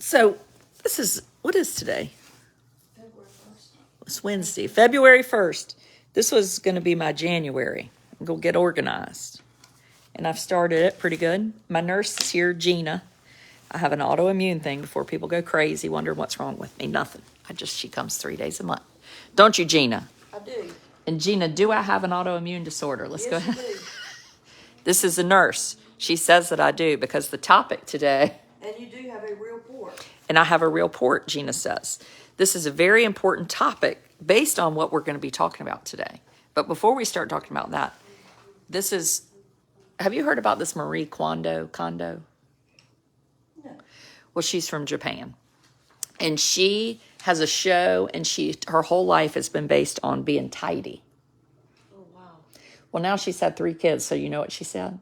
So what is today? February 1st. It's Wednesday, February 1st. This was going to be my January. I'm going to get organized. And I've started it pretty good. My nurse is here, Gina. I have an autoimmune thing before people go crazy, wondering what's wrong with me. Nothing. She comes 3 days a month. Don't you, Gina? I do. And Gina, do I have an autoimmune disorder? Let's go ahead. You do. This is a nurse. She says that I do because the topic today. And you do have a real port. And I have a real port, Gina says. This is a very important topic based on what we're going to be talking about today. But before we start talking about that, have you heard about this Marie Kondo? No. Well, she's from Japan. And she has a show, and her whole life has been based on being tidy. Oh, wow. Well, now she's had 3 kids, so you know what she said?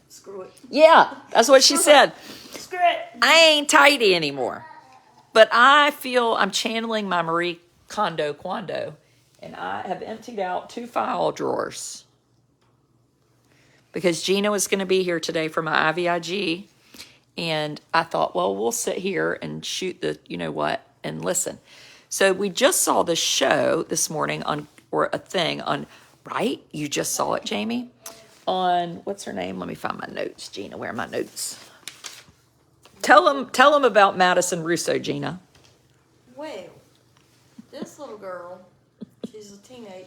Screw it. Yeah, that's what she said. Screw it. I ain't tidy anymore. But I feel I'm channeling my Marie Kondo, and I have emptied out 2 file drawers. Because Gina was going to be here today for my IVIG, and I thought, well, we'll sit here and shoot the you-know-what and listen. So we just saw this show this morning or a thing on, right? You just saw it, Jamie? On, what's her name? Let me find my notes, Gina. Where are my notes? Tell them about Madison Russo, Gina. Well, this little girl, she's a teenage,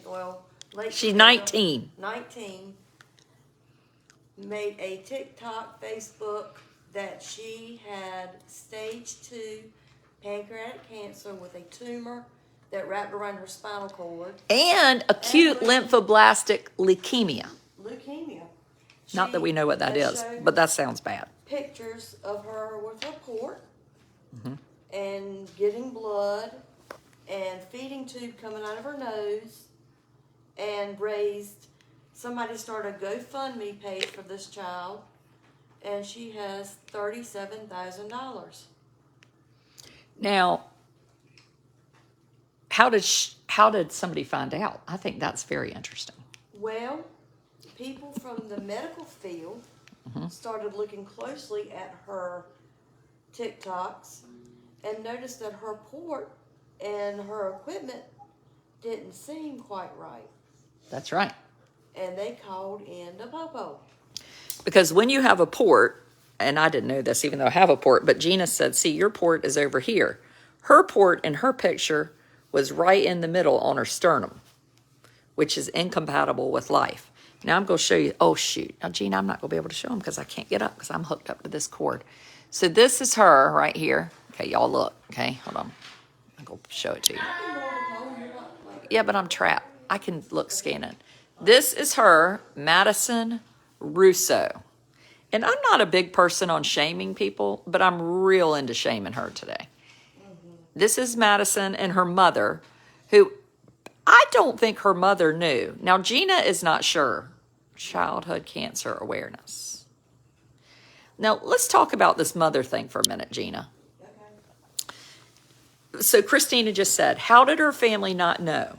late. She's 19. 19. Made a TikTok, Facebook that she had stage 2 pancreatic cancer with a tumor that wrapped around her spinal cord. And acute lymphoblastic leukemia. Leukemia. Not that we know what that is, but that sounds bad. Pictures of her with her port and getting blood and feeding tube coming out of her nose, and somebody started a GoFundMe page for this child, and she has $37,000. Now, how did somebody find out? I think that's very interesting. Well, people from the medical field started looking closely at her TikToks and noticed that her port and her equipment didn't seem quite right. That's right. And they called in the popo. Because when you have a port, and I didn't know this even though I have a port, but Gina said, see, your port is over here. Her port in her picture was right in the middle on her sternum, which is incompatible with life. Now I'm going to show you. Oh, shoot. Now, Gina, I'm not going to be able to show them because I can't get up because I'm hooked up to this cord. So this is her right here. Okay, y'all look. Okay, hold on. I'm going to show it to you. Yeah, but I'm trapped. I can scan it. This is her, Madison Russo. And I'm not a big person on shaming people, but I'm real into shaming her today. This is Madison and her mother, who I don't think her mother knew. Now, Gina is not sure. Childhood cancer awareness. Now, let's talk about this mother thing for a minute, Gina. Okay. So Christina just said, how did her family not know?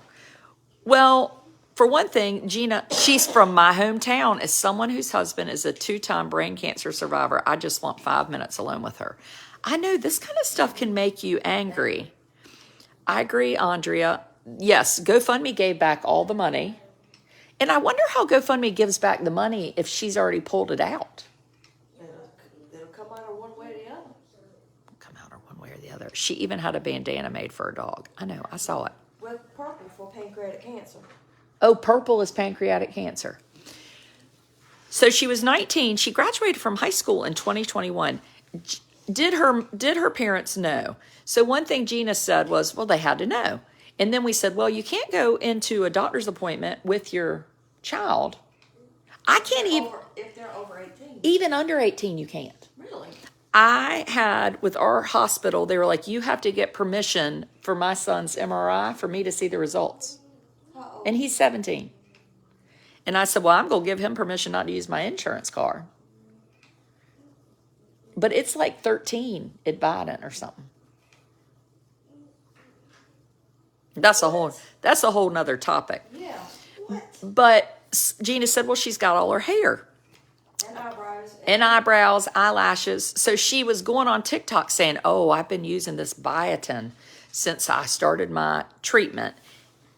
Well, for one thing, Gina, she's from my hometown. As someone whose husband is a 2-time brain cancer survivor, I just want 5 minutes alone with her. I know this kind of stuff can make you angry. I agree, Andrea. Yes, GoFundMe gave back all the money. And I wonder how GoFundMe gives back the money if she's already pulled it out. It'll come out of one way or the other. Come out of one way or the other. She even had a bandana made for her dog. I know, I saw it. With purple for pancreatic cancer. Oh, purple is pancreatic cancer. So she was 19. She graduated from high school in 2021. Did her parents know? So one thing Gina said was, well, they had to know. And then we said, well, you can't go into a doctor's appointment with your child. I can't even. If they're over 18. Even under 18, you can't. Really? I had, with our hospital, they were like, you have to get permission for my son's MRI for me to see the results. Uh-oh. And he's 17. And I said, well, I'm going to give him permission not to use my insurance card. But it's like 13 at Biden or something. That's a whole nother topic. Yeah. What? But Gina said, well, she's got all her hair. And eyebrows. And eyebrows, eyelashes. So she was going on TikTok saying, oh, I've been using this biotin since I started my treatment.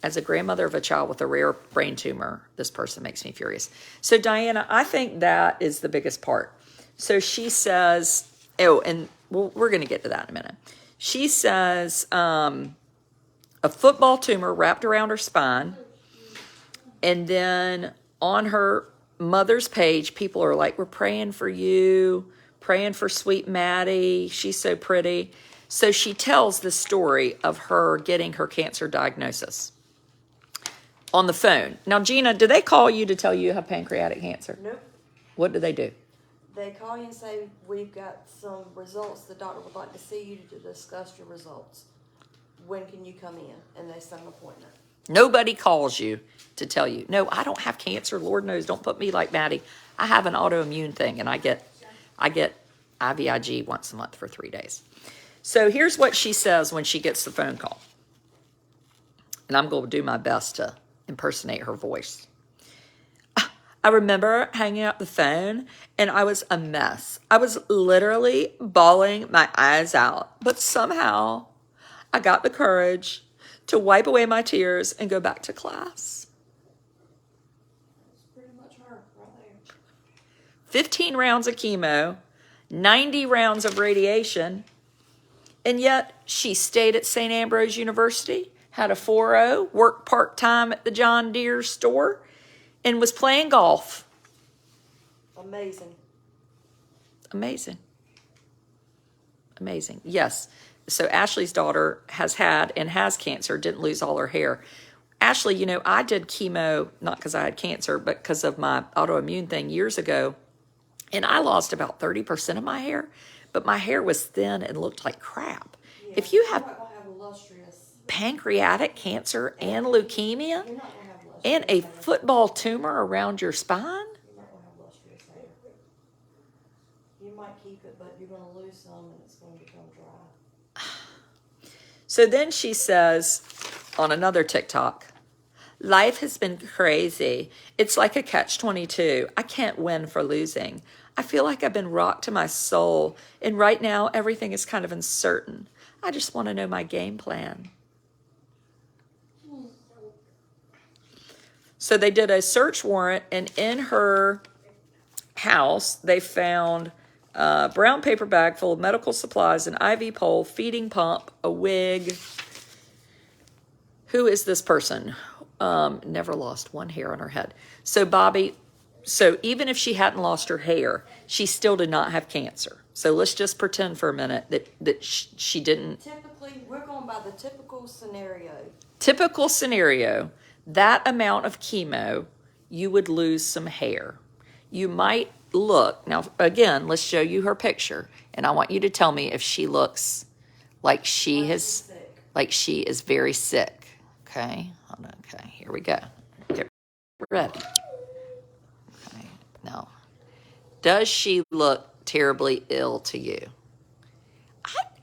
As a grandmother of a child with a rare brain tumor, this person makes me furious. So Diana, I think that is the biggest part. So she says, oh, and we're going to get to that in a minute. She says a football tumor wrapped around her spine. And then on her mother's page, people are like, we're praying for you, praying for sweet Maddie. She's so pretty. So she tells the story of her getting her cancer diagnosis on the phone. Now, Gina, do they call you to tell you have pancreatic cancer? Nope. What do they do? They call you and say, we've got some results. The doctor would like to see you to discuss your results. When can you come in? And they set an appointment. Nobody calls you to tell you, no, I don't have cancer. Lord knows, don't put me like Maddie. I have an autoimmune thing, and I get IVIG once a month for 3 days. So here's what she says when she gets the phone call. And I'm going to do my best to impersonate her voice. I remember hanging up the phone, and I was a mess. I was literally bawling my eyes out. But somehow, I got the courage to wipe away my tears and go back to class. It's pretty much her right there. 15 rounds of chemo, 90 rounds of radiation, and yet she stayed at St. Ambrose University, had a 4.0, worked part-time at the John Deere store, and was playing golf. Amazing. Amazing. Amazing. Yes. So Ashley's daughter has had and has cancer, didn't lose all her hair. Ashley, you know, I did chemo, not because I had cancer, but because of my autoimmune thing years ago. And I lost about 30% of my hair, but my hair was thin and looked like crap. Yeah, If you you're have not gonna have illustrious. pancreatic cancer and leukemia You're not gonna have illustrious and a hair. football tumor around your spine, You're not gonna have illustrious hair. You might keep it, but you're gonna lose some, and it's gonna become dry. so then she says on another TikTok, life has been crazy. It's like a catch-22. I can't win for losing. I feel like I've been rocked to my soul, and right now everything is kind of uncertain. I just want to know my game plan. So they did a search warrant, and in her house, they found a brown paper bag full of medical supplies, an IV pole, feeding pump, a wig. Who is this person? Never lost one hair on her head. So Bobby, so even if she hadn't lost her hair, she still did not have cancer. So let's just pretend for a minute that she didn't. Typically, we're going by the typical scenario. Typical scenario, that amount of chemo, you would lose some hair. You might look, now again, let's show you her picture, and I want you to tell me if she looks like she has, like she is very sick. Okay, hold on. Okay, here we go. Get ready. Okay, now, does she look terribly ill to you?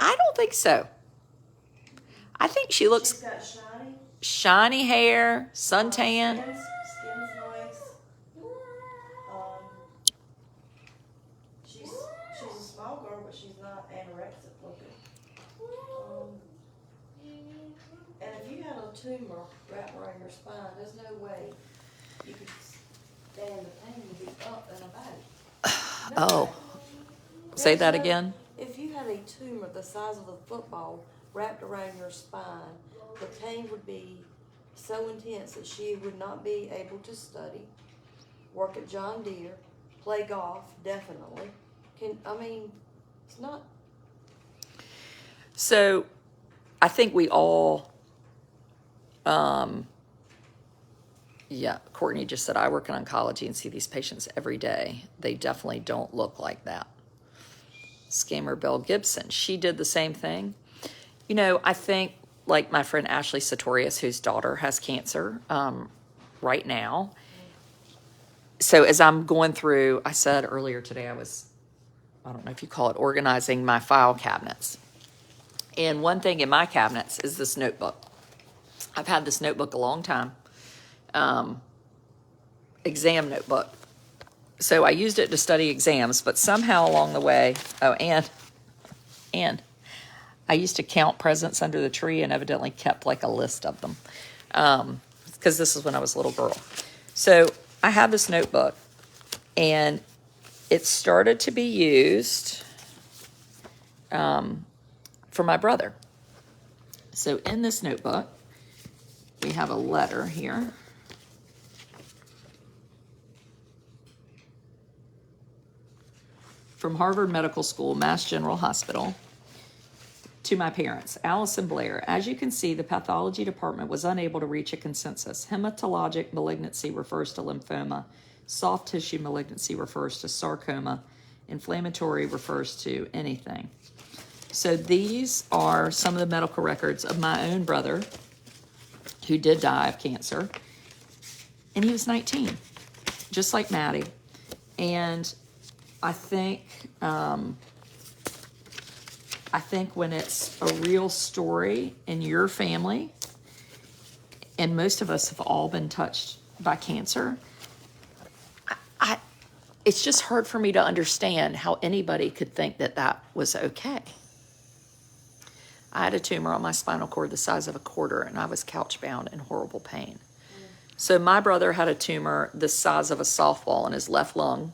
I don't think so. I think she looks She's got shiny hair, suntan. skin's nice. She's a small girl, but she's not anorexic looking. And if you had a tumor wrapped around your spine, there's no way you could stand the pain to be up and about. No Oh, way. say There's that no- again. If you had a tumor the size of a football wrapped around your spine, the pain would be so intense that she would not be able to study, work at John Deere, play golf, definitely. It's not. So I think we all, yeah, Courtney just said, I work in oncology and see these patients every day. They definitely don't look like that. Scammer Belle Gibson, she did the same thing. You know, I think like my friend Ashley Sartorius, whose daughter has cancer right now. So as I'm going through, I said earlier today, I don't know if you call it organizing my file cabinets. And one thing in my cabinets is this notebook. I've had this notebook a long time. Exam notebook. So I used it to study exams, but somehow along the way, and I used to count presents under the tree and evidently kept like a list of them. Because this is when I was a little girl. So I have this notebook, and it started to be used for my brother. So in this notebook, we have a letter here. From Harvard Medical School, Mass General Hospital, to my parents, Alice and Blair. As you can see, the pathology department was unable to reach a consensus. Hematologic malignancy refers to lymphoma. Soft tissue malignancy refers to sarcoma. Inflammatory refers to anything. So these are some of the medical records of my own brother, who did die of cancer. And he was 19, just like Maddie. And I think when it's a real story in your family, and most of us have all been touched by cancer, it's just hard for me to understand how anybody could think that that was okay. I had a tumor on my spinal cord the size of a quarter, and I was couch-bound in horrible pain. So my brother had a tumor the size of a softball in his left lung,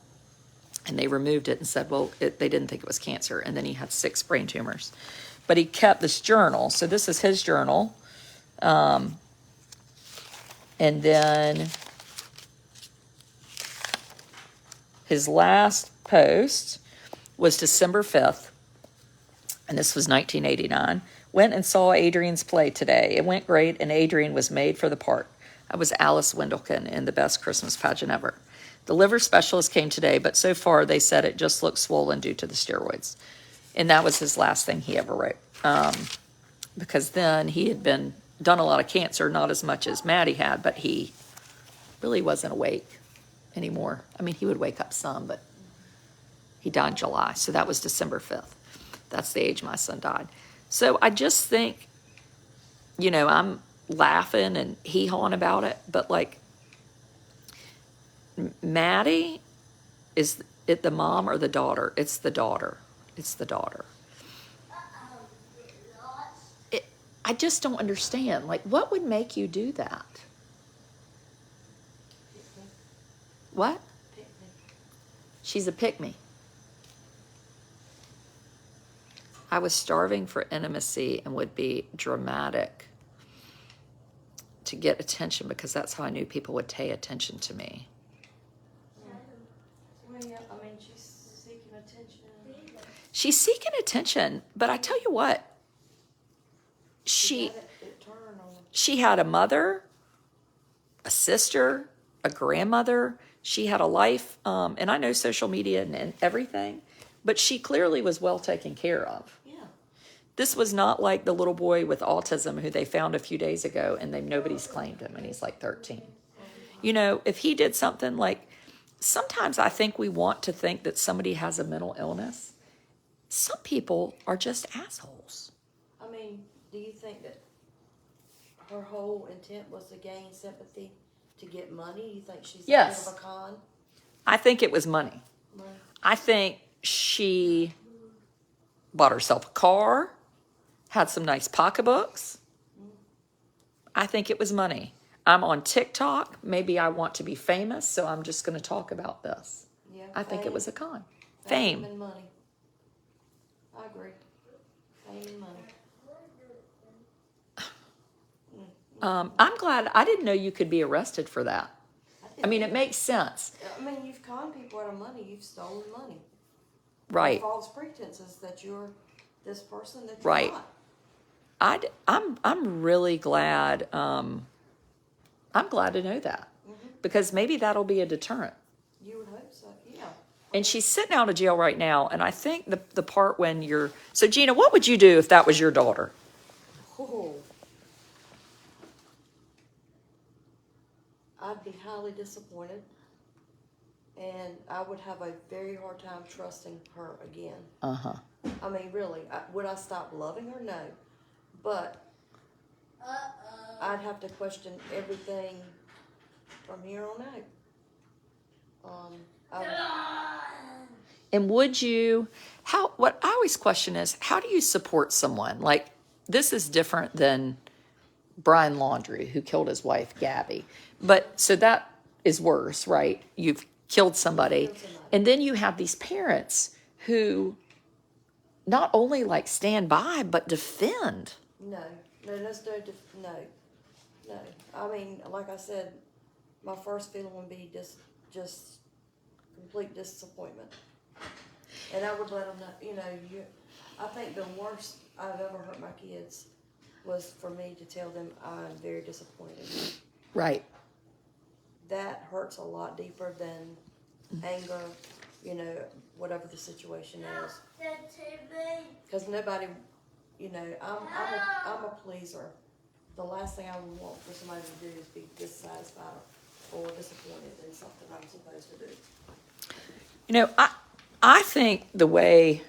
and they removed it and said, well, they didn't think it was cancer. And then he had 6 brain tumors. But he kept this journal. So this is his journal. And then his last post was December 5th. And this was 1989. Went and saw Adrian's play today. It went great, and Adrian was made for the part. I was Alice Wendelken in the best Christmas pageant ever. The liver specialist came today, but so far they said it just looked swollen due to the steroids. And that was his last thing he ever wrote. Because then he had done a lot of cancer, not as much as Maddie had, but he really wasn't awake anymore. I mean, he would wake up some, but he died in July. So that was December 5th. That's the age my son died. So I just think, I'm laughing and hee-hawing about it, but like, Maddie, is it the mom or the daughter? It's the daughter. It's the daughter. I just don't understand. Like, what would make you do that? What? She's a pick-me. I was starving for intimacy and would be dramatic to get attention, because that's how I knew people would pay attention to me. Well, yeah, I mean, she's seeking attention. She's seeking attention, but I tell you what, she had a mother, a sister, a grandmother. She had a life, and I know social media and everything, but she clearly was well taken care of. Yeah. This was not like the little boy with autism who they found a few days ago, and nobody's claimed him, and he's like 13. If he did something like, sometimes I think we want to think that somebody has a mental illness. Some people are just assholes. I mean, do you think that her whole intent was to gain sympathy to get money? You think she's a bit of a con? I think it was money. Money. I think she bought herself a car, had some nice pocketbooks. I think it was money. I'm on TikTok. Maybe I want to be famous, so I'm just going to talk about this. Yeah, I think it was a con. Fame Fame. and money. I agree. Fame and money. I'm glad. I didn't know you could be arrested for that. I mean, it makes sense. I mean, you've conned people out of money. You've stolen money. Right. False pretenses that you're this person that you're Right. not. I'm really glad. I'm glad to know that, because maybe that'll be a deterrent. You would hope so. Yeah. And she's sitting out of jail right now. And I think the part when you're, so Gina, what would you do if that was your daughter? Oh. I'd be highly disappointed, and I would have a very hard time trusting her again. Uh-huh. I mean, really, would I stop loving her? No. But I'd have to question everything from here on out. And would you, what I always question is, how do you support someone? Like, this is different than Brian Laundrie, who killed his wife, Gabby. But so that is worse, right? You've killed somebody. And then you have these parents who not only like stand by, but defend. No, that's no. I mean, like I said, my first feeling would be just complete disappointment. And I would let them know, I think the worst I've ever hurt my kids was for me to tell them I'm very disappointed. Right. That hurts a lot deeper than anger, whatever the situation is. Because nobody, I'm a pleaser. The last thing I would want for somebody to do is be dissatisfied or disappointed in something I'm supposed to do. I think the way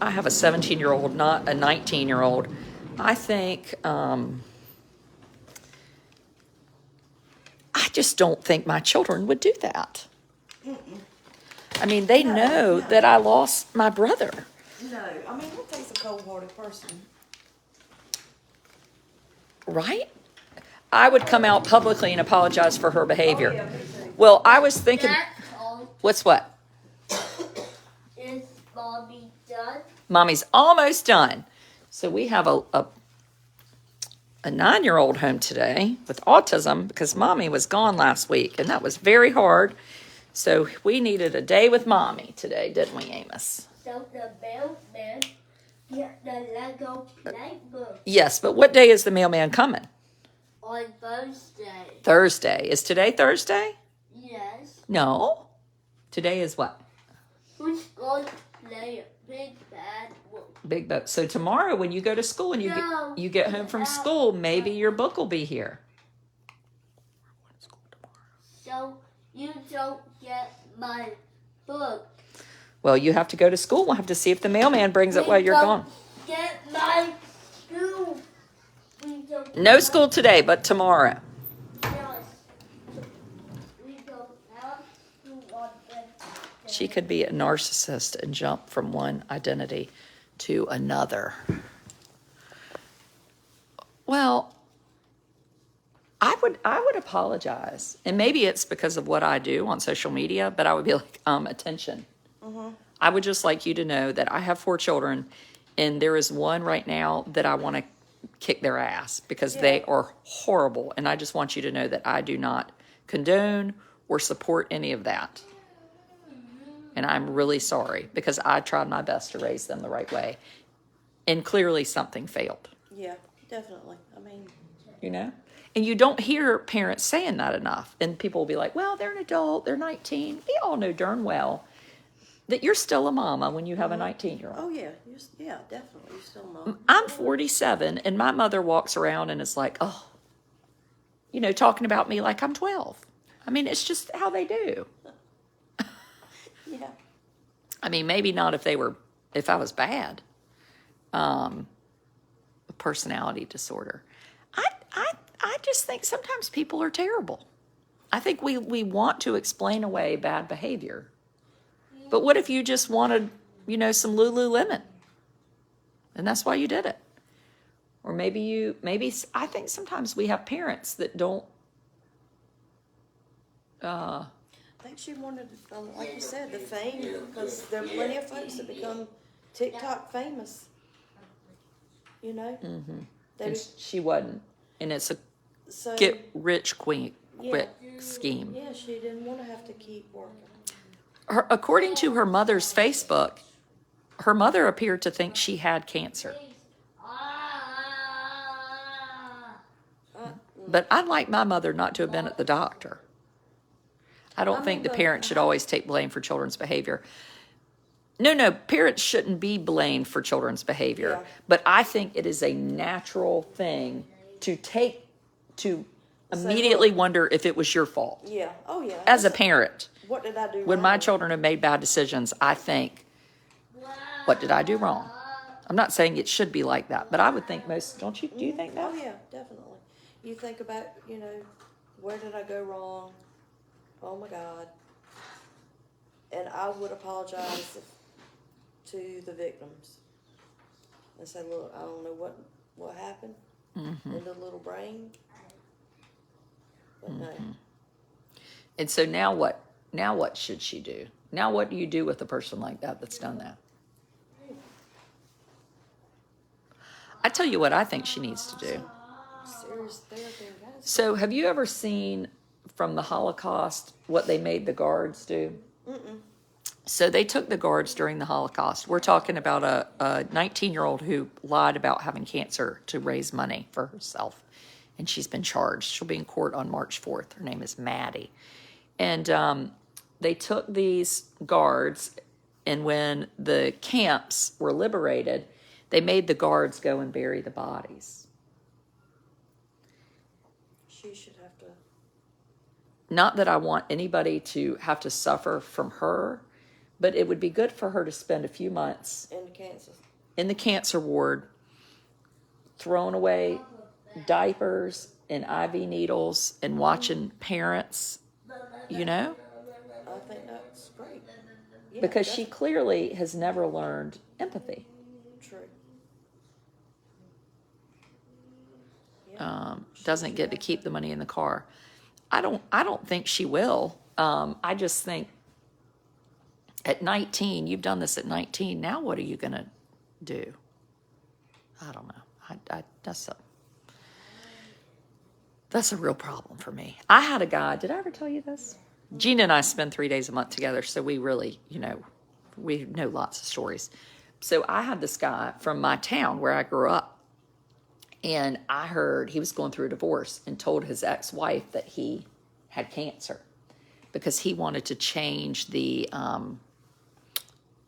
I have a 17-year-old, not a 19-year-old, I think I just don't think my children would do that. Mm-mm. I mean, they know that I lost my brother. No, I mean, it takes a cold-hearted person. Right? I would come out publicly and apologize for her behavior. Oh, yeah, well, I was thinking, what's what? Is Mommy done? Mommy's almost done. So we have a 9-year-old home today with autism because Mommy was gone last week, and that was very hard. So we needed a day with Mommy today, didn't we, Amos? So the mailman get the Lego playbook. Yes, but what day is the mailman coming? On Thursday. Thursday. Is today Thursday? Yes. No. Today is what? Who's going to play a big bad book? Big book. So tomorrow when you go to school and you get home from school, maybe your book will be here. So you don't get my book. Well, you have to go to school. We'll have to see if the mailman brings it while you're gone. Get my school. No school today, but tomorrow. Yes. We don't have school on Wednesday. She could be a narcissist and jump from one identity to another. Well, I would apologize. And maybe it's because of what I do on social media, but I would be like, attention. Mm-hmm. I would just like you to know that I have 4 children, and there is one right now that I want to kick their ass because they are horrible. And I just want you to know that I do not condone or support any of that. And I'm really sorry because I tried my best to raise them the right way. And clearly something failed. Yeah, definitely. I mean, And you don't hear parents saying that enough. And people will be like, well, they're an adult, they're 19. We all know darn well that you're still a mama when you have a 19-year-old. Oh, yeah. Definitely. You're still a mama. I'm 47, and my mother walks around and is like, talking about me like I'm 12. I mean, it's just how they do. Yeah. I mean, maybe not if I was bad. Personality disorder. I just think sometimes people are terrible. I think we want to explain away bad behavior. But what if you just wanted, some Lululemon? And that's why you did it. Or maybe I think sometimes we have parents that don't. I think she wanted, like you said, the fame, because there are plenty of folks that become TikTok famous. And she wasn't. And it's a get rich quick scheme. Yeah, she didn't want to have to keep working. According to her mother's Facebook, her mother appeared to think she had cancer. But I'd like my mother not to have been at the doctor. I don't think the parent should always take blame for children's behavior. No, parents shouldn't be blamed for children's behavior. Yeah. But I think it is a natural thing to immediately wonder if it was your fault. Yeah. Oh, yeah. As a parent. What did I do wrong? When my children have made bad decisions, I think, what did I do wrong? I'm not saying it should be like that, but I would think most, don't you? Do you think that? Oh, yeah, definitely. You think about, where did I go wrong? Oh, my God. And I would apologize to the victims and say, look, I don't know what happened in the little brain. But no. And so now what? Now what should she do? Now what do you do with a person like that that's done that? I tell you what I think she needs to do. Serious therapy and counseling. So have you ever seen from the Holocaust what they made the guards do? So they took the guards during the Holocaust. We're talking about a 19-year-old who lied about having cancer to raise money for herself. And she's been charged. She'll be in court on March 4th. Her name is Maddie. And they took these guards, and when the camps were liberated, they made the guards go and bury the bodies. She should have to. Not that I want anybody to have to suffer from her, but it would be good for her to spend a few months in the cancer ward, throwing away diapers and IV needles and watching parents, you know? I think that's great. Yeah, Because she clearly has never learned empathy. True. Doesn't get to keep the money in the car. I don't think she will. I just think at 19, you've done this at 19. Now what are you going to do? I don't know. That's a real problem for me. I had a guy, did I ever tell you this? Gina and I spend 3 days a month together, so we really, we know lots of stories. So I had this guy from my town where I grew up, and I heard he was going through a divorce and told his ex-wife that he had cancer because he wanted to change the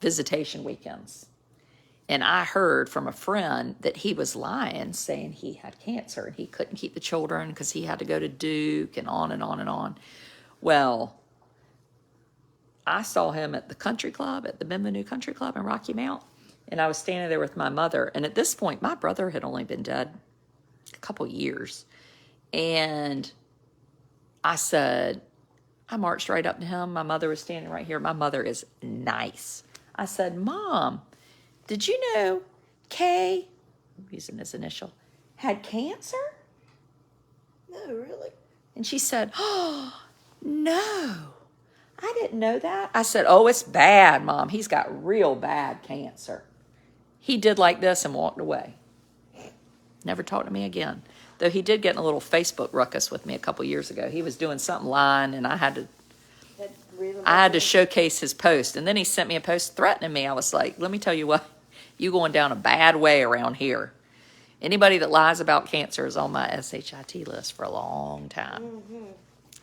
visitation weekends. And I heard from a friend that he was lying, saying he had cancer and he couldn't keep the children because he had to go to Duke and on and on and on. Well, I saw him at the country club, at the Bienvenue Country Club in Rocky Mount, and I was standing there with my mother. And at this point, my brother had only been dead a couple years. And I said, I marched right up to him. My mother was standing right here. My mother is nice. I said, Mom, did you know Kay, I'm using his initial, had cancer? No, really? And she said, oh, no, I didn't know that. I said, oh, it's bad, Mom. He's got real bad cancer. He did like this and walked away. Never talked to me again. Though he did get in a little Facebook ruckus with me a couple years ago. He was doing something lying, and I had to showcase his post. And then he sent me a post threatening me. I was like, let me tell you what, you going down a bad way around here. Anybody that lies about cancer is on my SHIT list for a long time. Mm-hmm.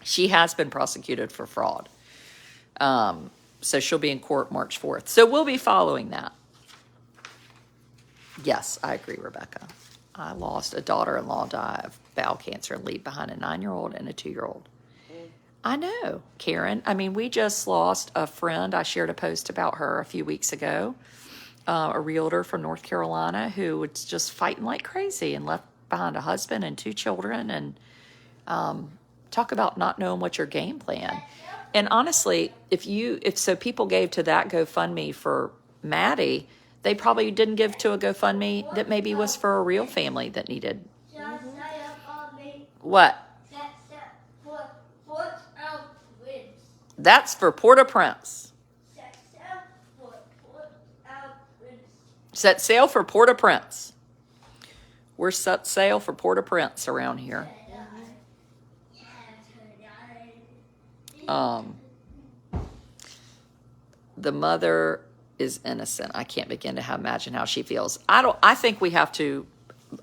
She has been prosecuted for fraud. So she'll be in court March 4th. So we'll be following that. Yes, I agree, Rebecca. I lost a daughter-in-law die of bowel cancer and leave behind a 9-year-old and a 2-year-old. I know, Karen. I mean, we just lost a friend. I shared a post about her a few weeks ago, a realtor from North Carolina who was just fighting like crazy and left behind a husband and 2 children. And talk about not knowing what your game plan. And honestly, if so people gave to that GoFundMe for Maddie, they probably didn't give to a GoFundMe that maybe was for a real family that needed. What? That's for Port-au-Prince. Set sail for Port-au-Prince. We're set sail for Port-au-Prince around here. The mother is innocent. I can't begin to imagine how she feels. I think we have to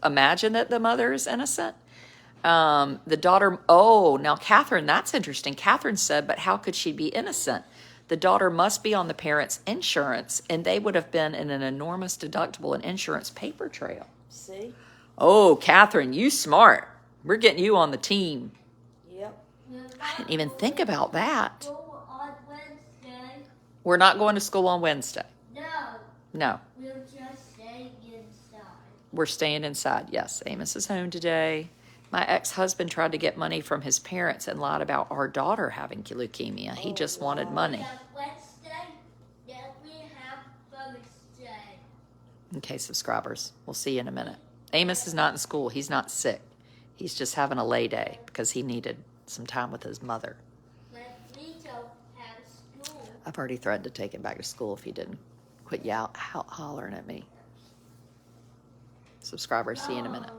imagine that the mother is innocent. The daughter, now Catherine, that's interesting. Catherine said, but how could she be innocent? The daughter must be on the parents' insurance, and they would have been in an enormous deductible and insurance paper trail. See? Oh, Catherine, you smart. We're getting you on the team. Yep. I didn't even think about that. We're not going to school on Wednesday. No. We're just staying inside. We're staying inside, yes. Amos is home today. My ex-husband tried to get money from his parents and lied about our daughter having leukemia. He just wanted money. Okay, subscribers. We'll see you in a minute. Amos is not in school. He's not sick. He's just having a lay day because he needed some time with his mother. Vito has school. I've already threatened to take him back to school if he didn't quit hollering at me. Subscribers, see you in a minute.